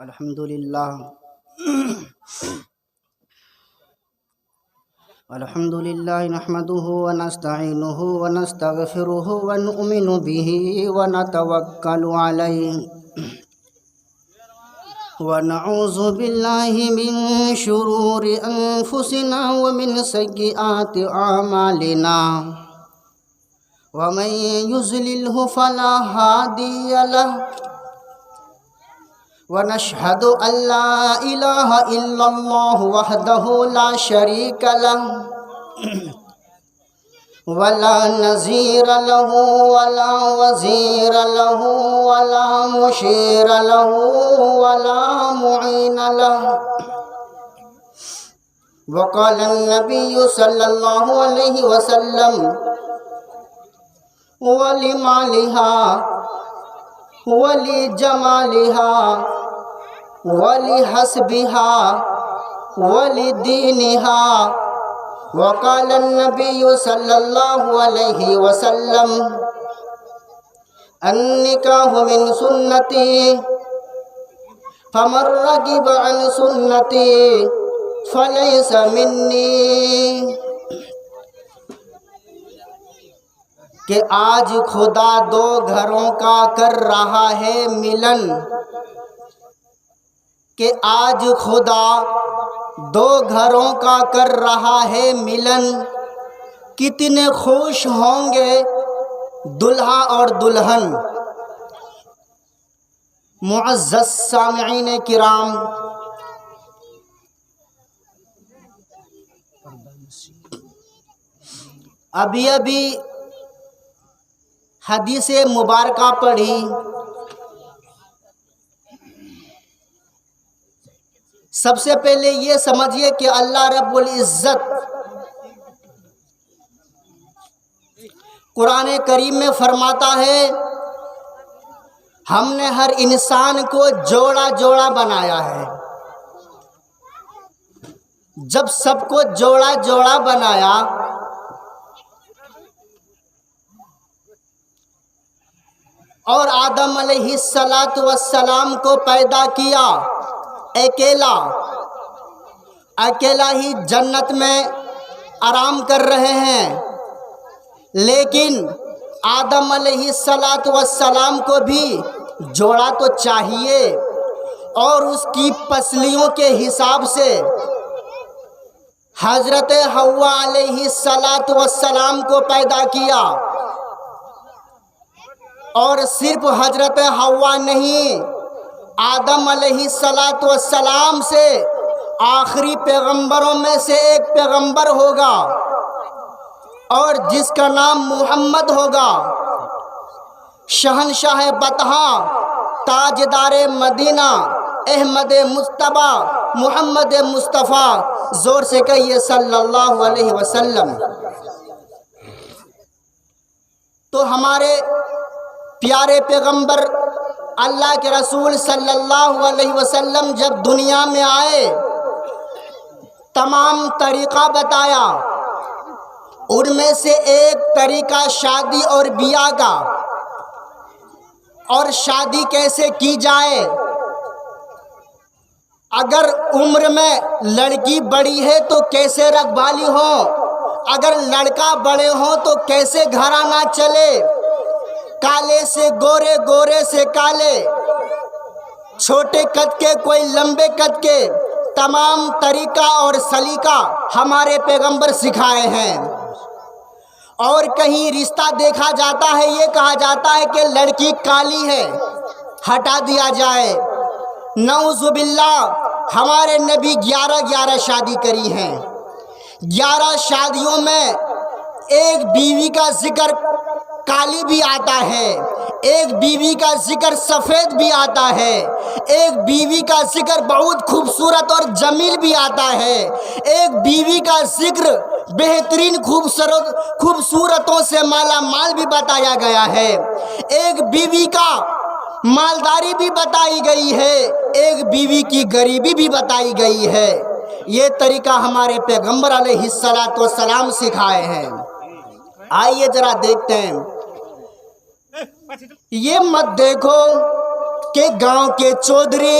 الحمدللہ نحمده ونستعینه ونستغفره ونؤمن به ونتوکل علیہ ونعوذ باللہ من شرور انفسنا ومن سیئات اعمالنا ومن یضللہ فلا ہادی له ونشهد أن لا إله إلا الله وحده لا شريك له ولا نظير له ولا وزير له ولا مشير له ولا معين له وقال النبي صلى الله عليه وسلم ولمالها ولجمالها ولحسبها ولدينها وقال النبي صلى الله عليه وسلم النكاح من سنتي فمن رغب عن سنتي فليس مني کہ آج خدا دو گھروں کا کر رہا ہے ملن، کہ آج خدا دو گھروں کا کر رہا ہے ملن، کتنے خوش ہوں گے دلہا اور دلہن۔ معزز سامعین کرام، ابھی حدیث مبارکہ پڑھی، سب سے پہلے یہ سمجھیے کہ اللہ رب العزت قرآن کریم میں فرماتا ہے ہم نے ہر انسان کو جوڑا جوڑا بنایا ہے۔ جب سب کو جوڑا جوڑا بنایا اور آدم علیہ السلام کو پیدا کیا اکیلا ہی جنت میں آرام کر رہے ہیں، لیکن آدم علیہ السلام کو بھی جوڑا تو چاہیے، اور اس کی پسلیوں کے حساب سے حضرت حوا علیہ السلام کو پیدا کیا، اور صرف حضرت حوا نہیں، آدم علیہ السلام سے آخری پیغمبروں میں سے ایک پیغمبر ہوگا، اور جس کا نام محمد ہوگا، شہنشاہ بطحا، تاجدار مدینہ، احمد مجتبی، محمد مصطفیٰ، زور سے کہیے صلی اللہ علیہ وسلم۔ تو ہمارے پیارے پیغمبر اللہ کے رسول صلی اللہ علیہ وسلم جب دنیا میں آئے، تمام طریقہ بتایا، ان میں سے ایک طریقہ شادی اور بیاہ کا، اور شادی کیسے کی جائے۔ اگر عمر میں لڑکی بڑی ہے تو کیسے رکھوالی ہو، اگر لڑکا بڑے ہوں تو کیسے گھرانہ چلے، کالے سے گورے، گورے سے کالے، چھوٹے قد کے کوئی لمبے قد کے، تمام طریقہ اور سلیقہ ہمارے پیغمبر سکھائے ہیں۔ اور کہیں رشتہ دیکھا جاتا ہے، یہ کہا جاتا ہے کہ لڑکی کالی ہے، ہٹا دیا جائے۔ نعوذ باللہ، ہمارے نبی 11 شادی کری ہیں۔ 11 شادیوں میں ایک بیوی کا ذکر کالی بھی آتا ہے، ایک بیوی کا ذکر سفید بھی آتا ہے، ایک بیوی کا ذکر بہت خوبصورت اور جمیل بھی آتا ہے، ایک بیوی کا ذکر بہترین خوبصورتوں سے مالا مال بھی بتایا گیا ہے، ایک بیوی کا مالداری بھی بتائی گئی ہے، ایک بیوی کی غریبی بھی بتائی گئی ہے۔ یہ طریقہ ہمارے پیغمبر علیہ السلام سکھائے ہیں۔ آئیے ذرا دیکھتے ہیں، یہ مت دیکھو کہ گاؤں کے چودھری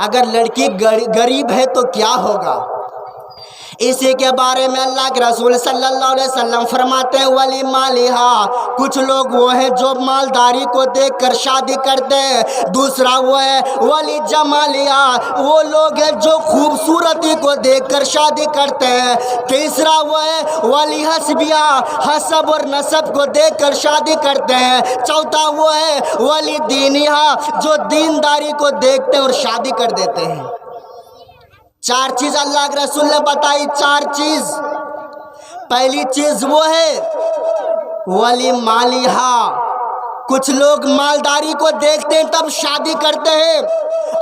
اگر لڑکی غریب ہے تو کیا ہوگا؟ اسی کے بارے میں اللہ کے رسول صلی اللہ علیہ وسلم فرماتے ہیں ولی مالہا، کچھ لوگ وہ ہیں جو مالداری کو دیکھ کر شادی کرتے ہیں، دوسرا وہ ہے ولی جمالہا، وہ لوگ ہیں جو خوبصورتی کو دیکھ کر شادی کرتے ہیں، تیسرا وہ ہے ولی حسبیہ، حسب اور نسب کو دیکھ کر شادی کرتے ہیں، چوتھا وہ ہے ولی دینہا، جو دینداری کو دیکھتے ہیں اور شادی کر دیتے ہیں۔ چار چیز اللہ کے رسول نے بتائی، چار چیز۔ پہلی چیز وہ ہے ولی مالہا، کچھ لوگ مالداری کو دیکھتے ہیں تب شادی کرتے ہیں،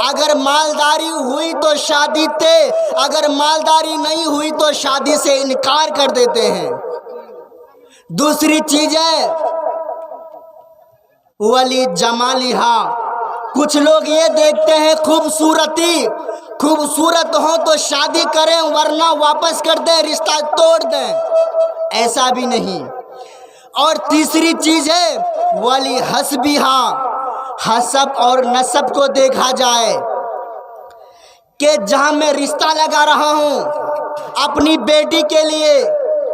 اگر مالداری ہوئی تو شادی تے، اگر مالداری نہیں ہوئی تو شادی سے انکار کر دیتے ہیں۔ دوسری چیز ہے ولی جمالہا، کچھ لوگ یہ دیکھتے ہیں خوبصورتی، خوبصورت ہو تو شادی کریں ورنہ واپس کر دیں، رشتہ توڑ دیں، ایسا بھی نہیں۔ اور تیسری چیز ہے ولی حسبیہا، حسب اور نسب کو دیکھا جائے کہ جہاں میں رشتہ لگا رہا ہوں اپنی بیٹی کے لیے،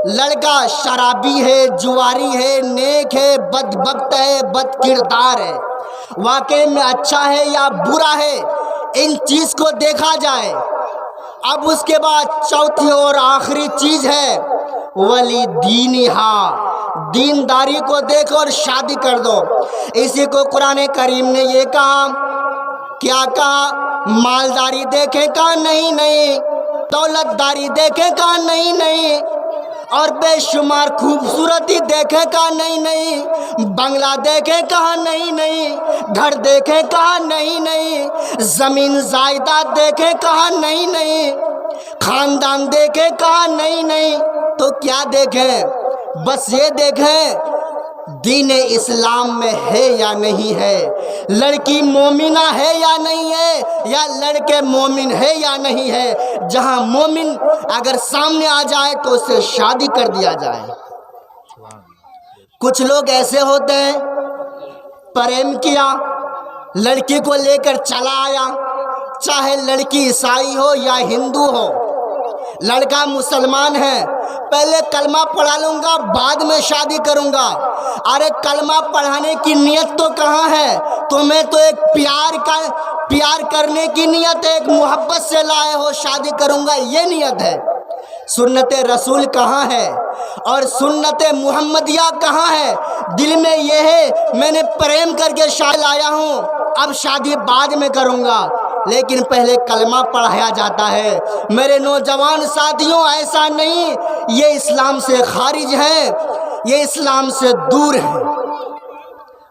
لڑکا شرابی ہے، جواری ہے، نیک ہے، بدبخت ہے، بد کردار ہے، واقعی میں اچھا ہے یا برا ہے، ان چیز کو دیکھا جائے۔ اب اس کے بعد چوتھی اور آخری چیز ہے ولی دینہا، دینداری کو دیکھو اور شادی کر دو۔ اسی کو قرآن کریم نے یہ کہا، کیا کہا؟ مالداری دیکھیں کہا نہیں، دولت داری دیکھیں کہا نہیں، اور بے شمار خوبصورتی دیکھیں کہا نہیں، بنگلہ دیکھیں کہا نہیں، گھر دیکھیں کہا نہیں، زمین جائیداد دیکھیں کہا نہیں، خاندان دیکھیں کہا نہیں، تو کیا دیکھیں؟ بس یہ دیکھیں دین اسلام میں ہے یا نہیں ہے، لڑکی مومنہ ہے یا نہیں ہے، یا لڑکے مومن ہے یا نہیں ہے۔ جہاں مومن اگر سامنے آ جائے تو اس سے شادی کر دیا جائے۔ کچھ لوگ ایسے ہوتے ہیں، پریم کیا، لڑکی کو لے کر چلا آیا، چاہے لڑکی عیسائی ہو یا ہندو ہو، لڑکا مسلمان ہے، پہلے کلمہ پڑھا لوں گا بعد میں شادی کروں گا۔ ارے کلمہ پڑھانے کی نیت تو کہاں ہے؟ تمہیں تو ایک پیار کرنے کی نیت ہے، ایک محبت سے لائے ہو، شادی کروں گا یہ نیت ہے۔ سنت رسول کہاں ہے اور سنت محمدیہ کہاں ہے؟ دل میں یہ ہے میں نے پریم کر کے شادی لایا ہوں، اب شادی بعد میں کروں گا، لیکن پہلے کلمہ پڑھایا جاتا ہے۔ میرے نوجوان ساتھیوں ایسا نہیں، یہ اسلام سے خارج ہیں، یہ اسلام سے دور ہیں۔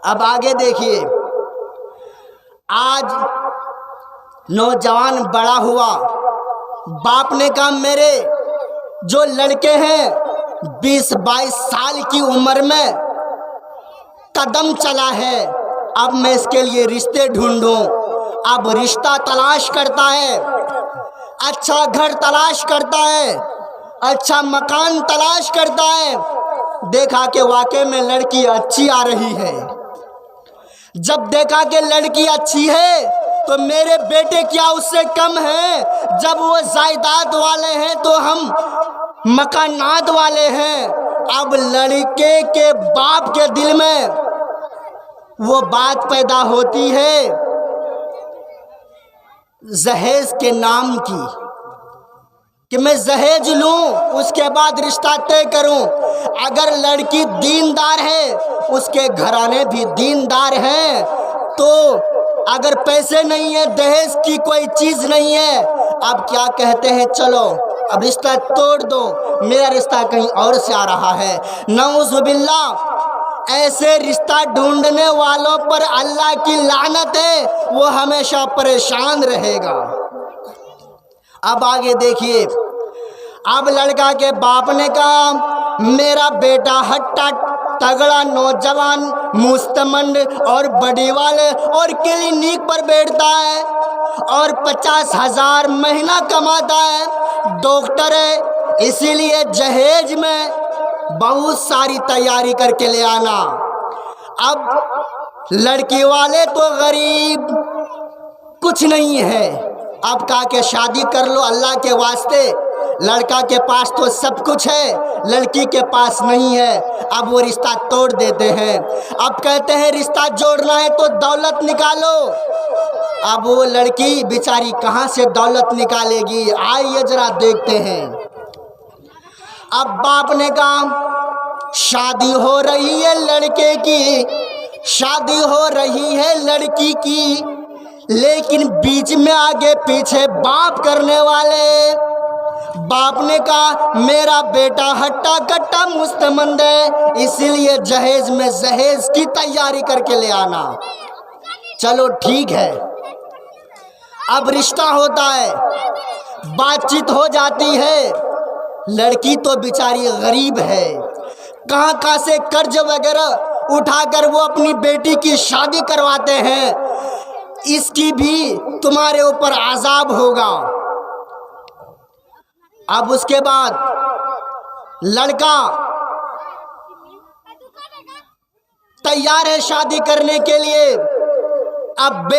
اب آگے دیکھیے، آج نوجوان بڑا ہوا، باپ نے کہا میرے جو لڑکے ہیں 20-22 سال کی عمر میں قدم چلا ہے، اب میں اس کے لیے رشتے ڈھونڈوں۔ اب رشتہ تلاش کرتا ہے، اچھا گھر تلاش کرتا ہے، اچھا مکان تلاش کرتا ہے، دیکھا کہ واقعے میں لڑکی اچھی آ رہی ہے۔ جب دیکھا کہ لڑکی اچھی ہے تو میرے بیٹے کیا اس سے کم ہیں؟ جب وہ جائیداد والے ہیں تو ہم مکانات والے ہیں۔ اب لڑکے کے باپ کے دل میں وہ بات پیدا ہوتی ہے جہیز کے نام کی، کہ میں جہیز لوں اس کے بعد رشتہ طے کروں۔ اگر لڑکی دیندار ہے، اس کے گھرانے بھی دیندار ہیں، تو اگر پیسے نہیں ہیں، دہیز کی کوئی چیز نہیں ہے، اب کیا کہتے ہیں چلو اب رشتہ توڑ دو، میرا رشتہ کہیں اور سے آ رہا ہے۔ نعوذ باللہ، ایسے رشتہ ڈھونڈنے والوں پر اللہ کی لعنت ہے، وہ ہمیشہ پریشان رہے گا۔ اب آگے دیکھیے، اب لڑکا کے باپ نے کہا میرا بیٹا ہٹا تگڑا نوجوان مستمند اور بڑی والے اور کلینک پر بیٹھتا ہے اور 50,000 مہینہ کماتا ہے، ڈاکٹر ہے، اسی لیے جہیز میں بہت ساری تیاری کر کے لے آنا۔ اب لڑکی والے تو غریب، کچھ نہیں ہے، اب کہا کہ شادی کر لو اللہ کے واسطے، لڑکا کے پاس تو سب کچھ ہے، لڑکی کے پاس نہیں ہے۔ اب وہ رشتہ توڑ دیتے ہیں۔ اب کہتے ہیں رشتہ جوڑنا ہے تو دولت نکالو۔ اب وہ لڑکی بیچاری کہاں سے دولت نکالے گی؟ آئیے ذرا دیکھتے ہیں۔ اب باپ نے کہا شادی ہو رہی ہے لڑکے کی، شادی ہو رہی ہے لڑکی کی، لیکن بیچ میں آگے پیچھے باپ کرنے والے۔ باپ نے کہا میرا بیٹا ہٹا کٹا مستمند ہے، اسی لیے جہیز میں جہیز کی تیاری کر کے لے آنا۔ چلو ٹھیک ہے۔ اب رشتہ ہوتا ہے، بات چیت ہو جاتی ہے۔ لڑکی تو بیچاری غریب ہے، کہاں سے قرض وغیرہ اٹھا کر وہ اپنی بیٹی کی شادی کرواتے ہیں۔ اس کی بھی تمہارے اوپر عذاب ہوگا۔ اب اس کے بعد لڑکا تیار ہے شادی کرنے کے لیے۔ اب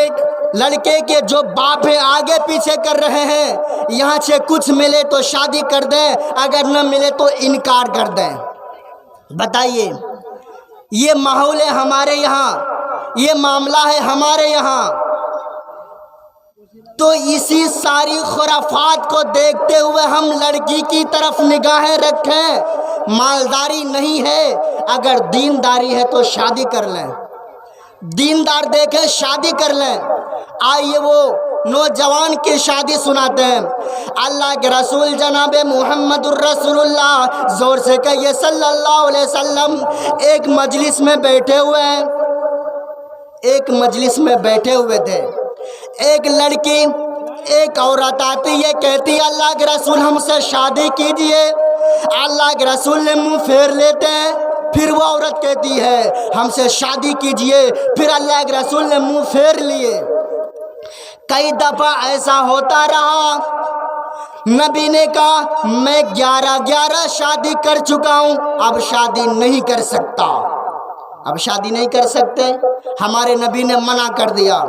لڑکے کے جو باپ ہیں آگے پیچھے کر رہے ہیں، یہاں سے کچھ ملے تو شادی کر دیں، اگر نہ ملے تو انکار کر دیں۔ بتائیے، یہ ماحول ہے ہمارے یہاں، یہ معاملہ ہے ہمارے یہاں۔ تو اسی ساری خرافات کو دیکھتے ہوئے ہم لڑکی کی طرف نگاہیں رکھیں۔ مالداری نہیں ہے، اگر دینداری ہے تو شادی کر لیں، دیندار دیکھیں شادی کر لیں۔ آئیے وہ نوجوان کی شادی سناتے ہیں۔ اللہ کے رسول جناب محمد الرسول اللہ، زور سے کہیے صلی اللہ علیہ وسلم، ایک مجلس میں بیٹھے ہوئے ہیں، ایک مجلس میں بیٹھے ہوئے تھے۔ ایک لڑکی، ایک عورت آتی ہے، کہتی ہے اللہ کے رسول ہم سے شادی کیجئے۔ اللہ کے رسول نے منہ پھیر لیتے ہیں۔ پھر وہ عورت کہتی ہے ہم سے شادی کیجئے، پھر اللہ کے رسول نے منہ پھیر لیے۔ کئی دفعہ ایسا ہوتا رہا۔ نبی نے کہا میں 11 شادی کر چکا ہوں، اب شادی نہیں کر سکتا، اب شادی نہیں کر سکتے، ہمارے نبی نے منع کر دیا۔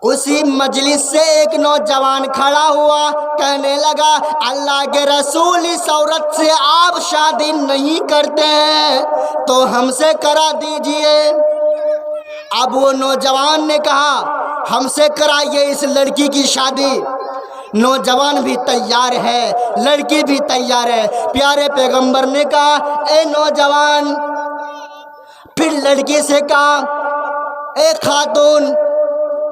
اسی مجلس سے ایک نوجوان کھڑا ہوا، کہنے لگا اللہ کے رسول اس عورت سے آپ شادی نہیں کرتے ہیں تو ہم سے کرا دیجئے۔ اب وہ نوجوان نے کہا ہم سے کرائیے اس لڑکی کی شادی۔ نوجوان بھی تیار ہے، لڑکی بھی تیار ہے۔ پیارے پیغمبر نے کہا اے نوجوان، پھر لڑکی سے کہا اے خاتون،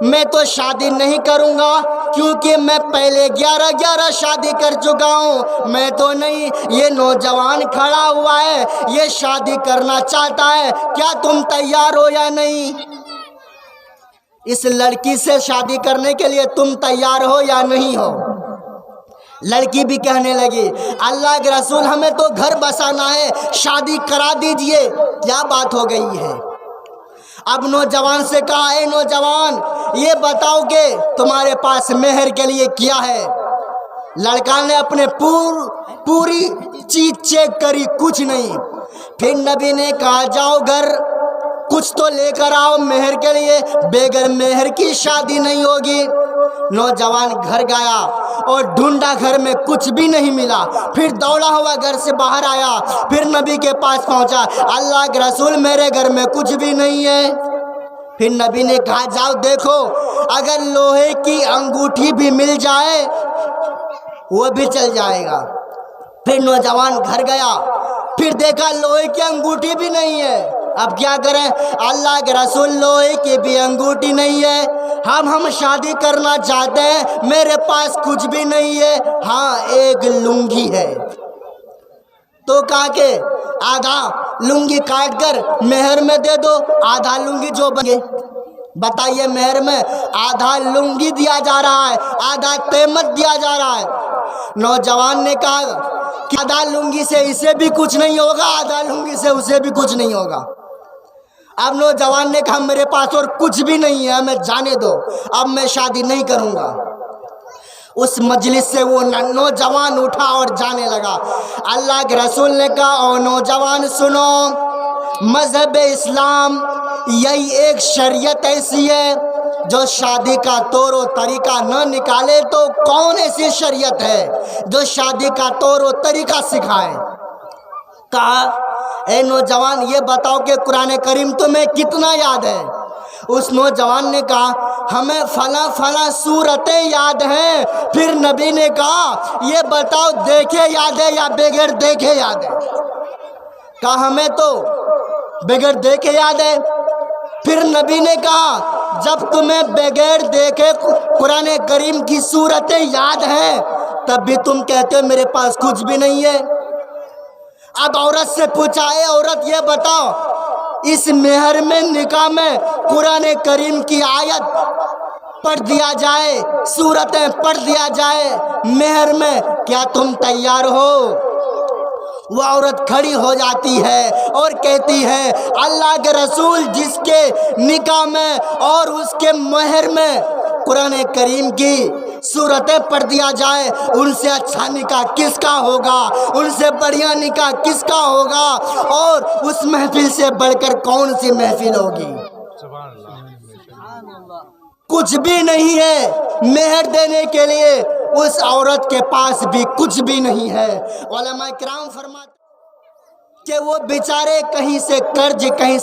میں تو شادی نہیں کروں گا کیونکہ میں پہلے 11 شادی کر چکا ہوں، میں تو نہیں۔ یہ نوجوان کھڑا ہوا ہے، یہ شادی کرنا چاہتا ہے، کیا تم تیار ہو یا نہیں؟ اس لڑکی سے شادی کرنے کے لیے تم تیار ہو یا نہیں ہو؟ لڑکی بھی کہنے لگی اللہ کے رسول ہمیں تو گھر بسانا ہے، شادی کرا دیجئے۔ کیا بات ہو گئی ہے؟ اب نوجوان سے کہا اے نوجوان، یہ بتاؤ کہ تمہارے پاس مہر کے لیے کیا ہے؟ لڑکا نے اپنے پوری چیز چیک کری، کچھ نہیں۔ پھر نبی نے کہا جاؤ گھر، کچھ تو لے کر آؤ مہر کے لیے، بغیر مہر کی شادی نہیں ہوگی۔ نوجوان گھر گیا اور ڈھونڈا، گھر میں کچھ بھی نہیں ملا۔ پھر دوڑا ہوا گھر سے باہر آیا، پھر نبی کے پاس پہنچا، اللہ کے رسول میرے گھر میں کچھ بھی نہیں ہے۔ پھر نبی نے کہا جاؤ دیکھو، اگر لوہے کی انگوٹھی بھی مل جائے وہ بھی چل جائے گا۔ پھر نوجوان گھر گیا، پھر دیکھا لوہے کی انگوٹھی بھی نہیں ہے۔ اب کیا کریں؟ اللہ کے رسول لوہے کی بھی انگوٹھی نہیں ہے، ہم شادی کرنا چاہتے ہیں، میرے پاس کچھ بھی نہیں ہے، ہاں ایک لنگی ہے۔ تو کہا کہ آدھا لنگی کاٹ کر مہر میں دے دو، آدھا لنگی جو بنے۔ بتائیے مہر میں آدھا لنگی دیا جا رہا ہے، آدھا قیمت دیا جا رہا ہے۔ نوجوان نے کہا کہ آدھا لنگی سے اسے بھی کچھ نہیں ہوگا، آدھا لنگی سے اسے بھی کچھ نہیں ہوگا۔ اب نوجوان نے کہا میرے پاس اور کچھ بھی نہیں ہے، ہمیں جانے دو، اب میں شادی نہیں کروں گا۔ اس مجلس سے وہ نوجوان اٹھا اور جانے لگا۔ اللہ کے رسول نے کہا او نوجوان سنو، مذہب اسلام یہی ایک شریعت ایسی ہے جو شادی کا طور و طریقہ نہ نکالے تو کون ایسی شریعت ہے جو شادی کا طور و طریقہ سکھائے؟ کہا اے نوجوان یہ بتاؤ کہ قرآن کریم تمہیں کتنا یاد ہے؟ اس نوجوان نے کہا ہمیں فلاں فلاں سورتیں یاد ہیں۔ پھر نبی نے کہا یہ بتاؤ دیکھے یاد ہے یا بغیر دیکھے یاد ہے؟ کہا ہمیں تو بغیر دیکھے یاد ہے۔ پھر نبی نے کہا جب تمہیں بغیر دیکھے قرآن کریم کی سورتیں یاد ہیں تب بھی تم کہتے ہو میرے پاس کچھ بھی نہیں ہے۔ اب عورت سے پوچھا اے عورت یہ بتاؤ اس مہر میں نکاح میں قرآن کریم کی آیت پڑھ دیا جائے، سورتیں پڑھ دیا جائے مہر میں، کیا تم تیار ہو؟ وہ عورت کھڑی ہو جاتی ہے اور کہتی ہے اللہ کے رسول جس کے نکاح میں اور اس کے مہر میں قرآن کریم کی سورتیں پڑھ دیا جائے ان سے اچھا نکاح کس کا ہوگا، ان سے بڑھیا نکاح کس کا ہوگا، اور اس محفل سے بڑھ کر کون سی محفل ہوگی؟ کچھ بھی نہیں ہے، مہر دینے کے لیے اس عورت کے پاس بھی کچھ بھی نہیں ہے۔ علماء کرام فرماتے کہ وہ بیچارے کہیں سے قرض کہیں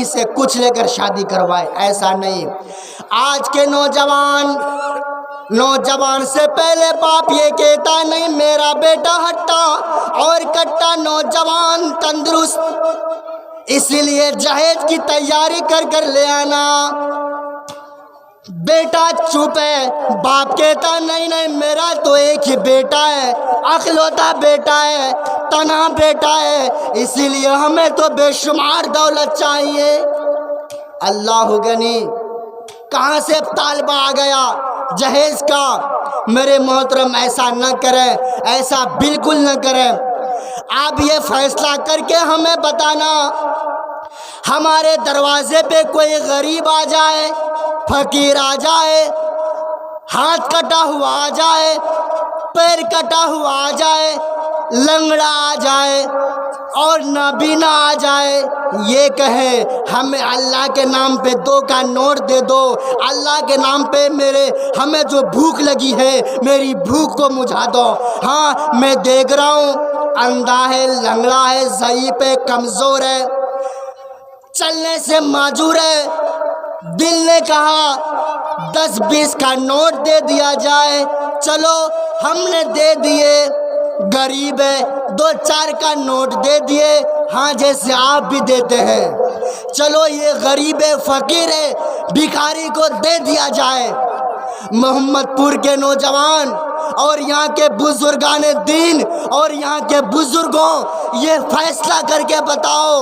سے کچھ لے کر شادی کروائے، ایسا نہیں۔ آج کے نوجوان سے پہلے باپ یہ کہتا نہیں میرا بیٹا ہٹا اور کٹا نوجوان تندرست، اسی لیے جہیز کی تیاری کر لے آنا۔ بیٹا چپ ہے، باپ کہتا نہیں میرا تو ایک ہی بیٹا ہے، اکلوتا بیٹا ہے، تنہا بیٹا ہے، اسی لیے ہمیں تو بے شمار دولت چاہیے۔ اللہ غنی، کہاں سے طالبہ آ گیا جہیز کا؟ میرے محترم ایسا نہ کریں، ایسا بالکل نہ کریں۔ آپ یہ فیصلہ کر کے ہمیں بتانا، ہمارے دروازے پہ کوئی غریب آ جائے، فقیر آ جائے، ہاتھ کٹا ہوا آ جائے، پیر کٹا ہوا آ جائے، لنگڑا آ جائے اور نابینا آ جائے، یہ کہے ہمیں اللہ کے نام پہ 2 کا نوٹ دے دو، اللہ کے نام پہ ہمیں جو بھوک لگی ہے میری بھوک کو مجھا دو۔ ہاں میں دیکھ رہا ہوں اندھا ہے، لنگڑا ہے، ضعیف ہے، کمزور ہے، چلنے سے معذور ہے، دل نے کہا 10-20 کا نوٹ دے دیا جائے، چلو ہم نے دے دیے، غریب ہے 2-4 کا نوٹ دے دیے، ہاں جیسے آپ بھی دیتے ہیں، چلو یہ غریب ہے، فقیر ہے، بھکاری کو دے دیا جائے۔ محمد پور کے نوجوان اور یہاں کے بزرگان دین اور یہاں کے بزرگوں یہ فیصلہ کر کے بتاؤ،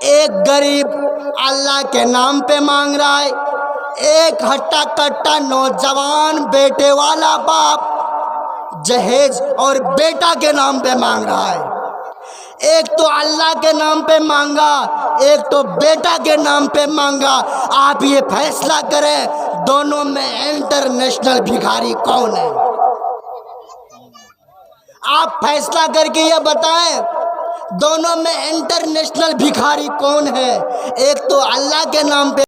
ایک غریب اللہ کے نام پہ مانگ رہا ہے، ایک ہٹا کٹا نوجوان بیٹے والا باپ جہیز اور بیٹا کے نام پہ مانگ رہا ہے، ایک تو اللہ کے نام پہ مانگا، ایک تو بیٹا کے نام پہ مانگا۔ آپ یہ فیصلہ کریں دونوں میں انٹرنیشنل بھکاری کون ہے؟ آپ فیصلہ کر کے یہ بتائیں دونوں میں انٹرنیشنل بھکاری کون ہے؟ ایک تو اللہ کے نام پہ